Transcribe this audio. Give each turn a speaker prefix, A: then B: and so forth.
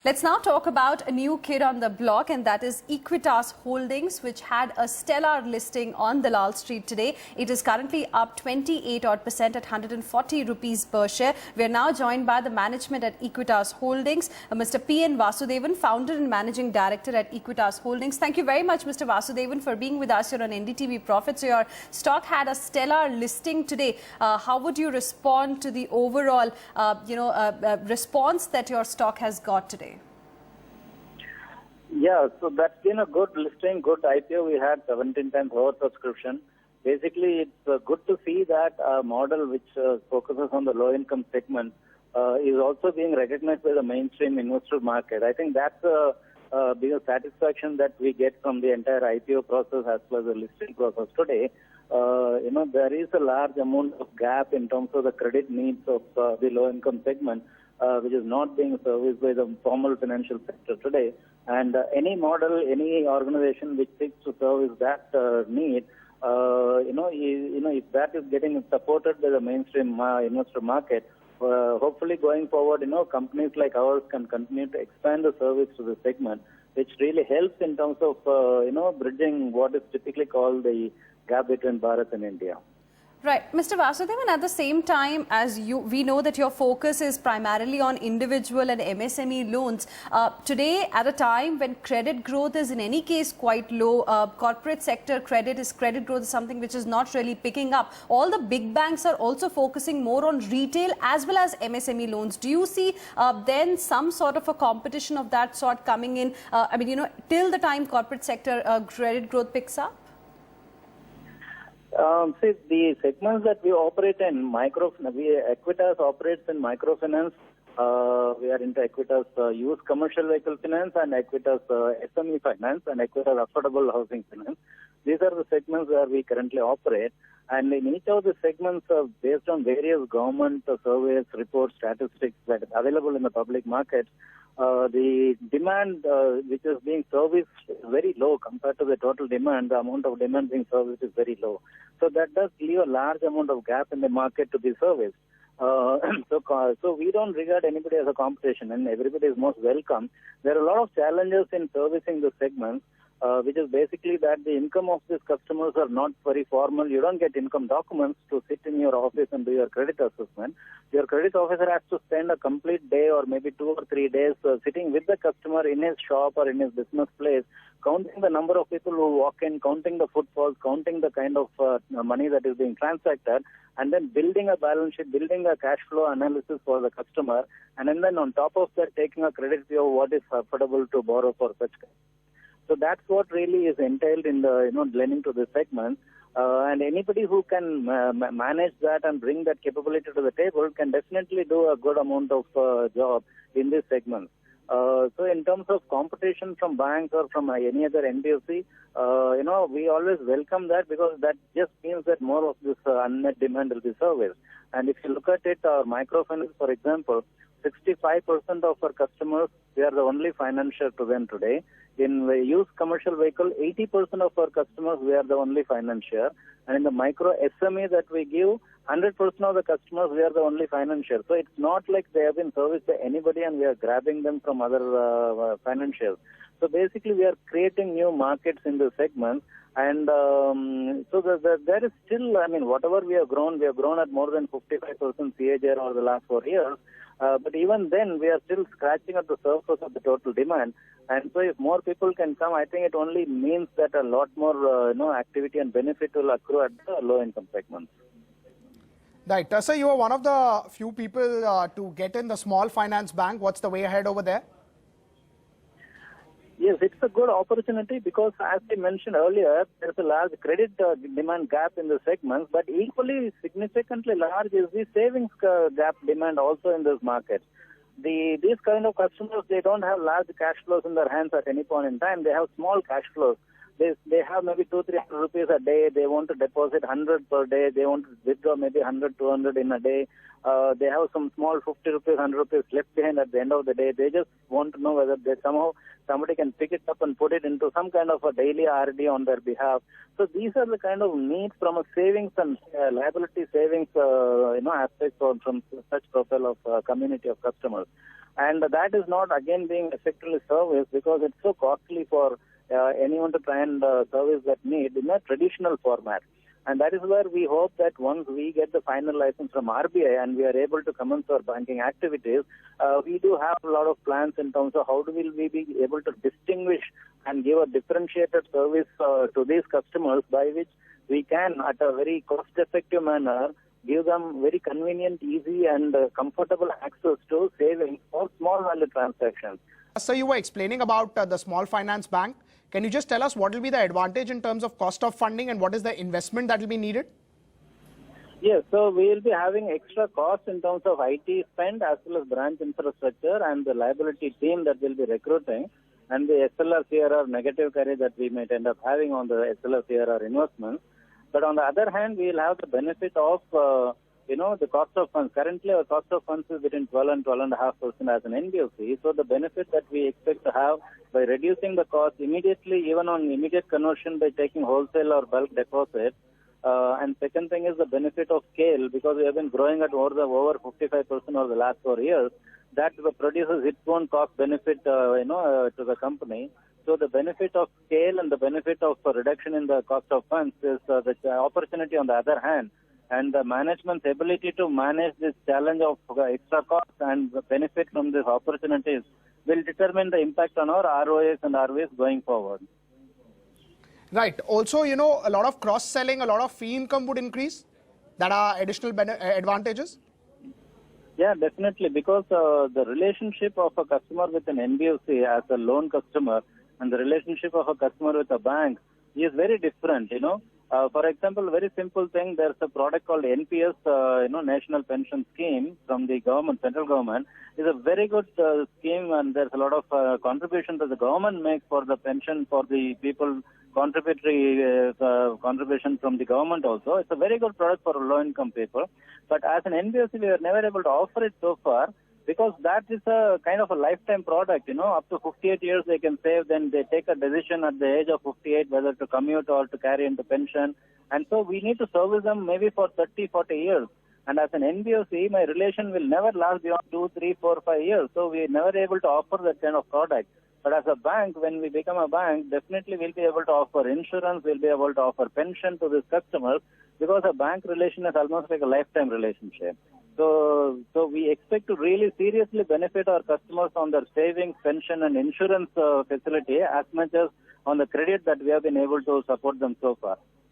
A: Let's now talk about a new kid on the block, and that is Equitas Holdings, which had a stellar listing on Dalal Street today. It is currently up 28% at 140 rupees per share. We are now joined by the management at Equitas Holdings, Mr. N Vasudevan, founder and managing director at Equitas Holdings. Thank you very much, Mr. Vasudevan, for being with us here on NDTV Profits. So your stock had a stellar listing today. How would you respond to the overall, response that your stock has got today?
B: Yeah, so that's been a good listing, good IPO. We had 17 times oversubscription. Basically, it's good to see that a model which focuses on the low-income segment is also being recognized by the mainstream investor market. I think that's a bigger satisfaction that we get from the entire IPO process as well as the listing process today. There is a large amount of gap in terms of the credit needs of the low-income segment, which is not being serviced by the formal financial sector today. And any model, any organization which seeks to service that need, if that is getting supported by the mainstream investor market, hopefully going forward, companies like ours can continue to expand the service to the segment, which really helps in terms of, bridging what is typically called the gap between Bharat and India.
A: Right. Mr. Vasudevan, at the same time, we know that your focus is primarily on individual and MSME loans. Today, at a time when credit growth is in any case quite low, corporate sector credit growth is something which is not really picking up. All the big banks are also focusing more on retail as well as MSME loans. Do you see then some sort of a competition of that sort coming in, till the time corporate sector credit growth picks up?
B: See, the segments that we operate in, Equitas operates in microfinance. We are into Equitas used commercial vehicle finance and Equitas SME finance and Equitas affordable housing finance. These are the segments where we currently operate. And in each of the segments, based on various government surveys, reports, statistics that are available in the public markets, the demand which is being serviced is very low compared to the total demand. The amount of demand being serviced is very low. So that does leave a large amount of gap in the market to be serviced. So we don't regard anybody as a competition, and everybody is most welcome. There are a lot of challenges in servicing the segments, which is basically that the income of these customers are not very formal. You don't get income documents to sit in your office and do your credit assessment. Your credit officer has to spend a complete day or maybe 2 or 3 days sitting with the customer in his shop or in his business place, counting the number of people who walk in, counting the footfalls, counting the kind of money that is being transacted, and then building a balance sheet, building a cash flow analysis for the customer, and then on top of that, taking a credit view of what is affordable to borrow for such. So that's what really is entailed in the lending to the segment. And anybody who can manage that and bring that capability to the table can definitely do a good amount of job in this segment. So in terms of competition from banks or from any other NBFC, we always welcome that, because that just means that more of this unmet demand will be serviced. And if you look at it, microfinance, for example, 65% of our customers, we are the only financier to them today. In the used commercial vehicle, 80% of our customers, we are the only financier. And in the micro SME that we give, 100% of the customers, we are the only financier. So it's not like they have been serviced by anybody and we are grabbing them from other financiers. So basically, we are creating new markets in the segment. And so there is still, whatever we have grown at more than 55% CAGR over the last 4 years. But even then, we are still scratching at the surface of the total demand. And so if more people can come, I think it only means that a lot more activity and benefit will accrue at the low-income segments.
C: Right. So you are one of the few people to get in the small finance bank. What's the way ahead over there?
B: Yes, it's a good opportunity because, as I mentioned earlier, there's a large credit demand gap in the segments, but equally significantly large is the savings gap demand also in this market. These kind of customers, they don't have large cash flows in their hands at any point in time. They have small cash flows. they have maybe 200-300 rupees a day. They want to deposit 100 per day. They want to withdraw maybe 100-200 in a day. They have some small 50 rupees, 100 rupees left behind at the end of the day. They just want to know whether they somehow somebody can pick it up and put it into some kind of a daily RD on their behalf. So these are the kind of needs from a savings and liability savings, aspects from such profile of community of customers. And that is not again being effectively serviced because it's so costly for anyone to try and service that need in a traditional format. And that is where we hope that once we get the final license from RBI and we are able to commence our banking activities, we do have a lot of plans in terms of how will we be able to distinguish and give a differentiated service to these customers by which we can, at a very cost-effective manner, give them very convenient, easy and comfortable access to savings for small value transactions.
C: So you were explaining about the small finance bank. Can you just tell us what will be the advantage in terms of cost of funding and what is the investment that will be needed?
B: Yes, so we will be having extra costs in terms of IT spend as well as branch infrastructure and the liability team that will be recruiting and the SLR CRR negative carry that we might end up having on the SLR CRR investments. But on the other hand, we will have the benefit of the cost of funds. Currently, our cost of funds is between 12 and 12.5% as an NBFC. So the benefit that we expect to have by reducing the cost immediately, even on immediate conversion by taking wholesale or bulk deposits. And second thing is the benefit of scale, because we have been growing at over 55% over the last 4 years. That produces its own cost benefit, to the company. So the benefit of scale and the benefit of reduction in the cost of funds is the opportunity on the other hand. And the management's ability to manage this challenge of extra costs and the benefit from these opportunities will determine the impact on our ROAs and ROAs going forward.
C: Right. Also, a lot of cross-selling, a lot of fee income would increase. That are additional advantages?
B: Yeah, definitely. Because the relationship of a customer with an NBFC as a loan customer and the relationship of a customer with a bank is very different, For example, a very simple thing, there's a product called NPS, National Pension Scheme from the government, central government. It's a very good scheme and there's a lot of contribution that the government makes for the pension for the people, contributory contribution from the government also. It's a very good product for low-income people. But as an NBFC, we were never able to offer it so far because that is a kind of a lifetime product, Up to 58 years they can save, then they take a decision at the age of 58 whether to commute or to carry into pension. And so we need to service them maybe for 30, 40 years. And as an NBFC, my relation will never last beyond 2, 3, 4, 5 years. So we are never able to offer that kind of product. But as a bank, when we become a bank, definitely we'll be able to offer insurance, we'll be able to offer pension to these customers because a bank relation is almost like a lifetime relationship. So we expect to really seriously benefit our customers on their savings, pension and insurance facility as much as on the credit that we have been able to support them so far.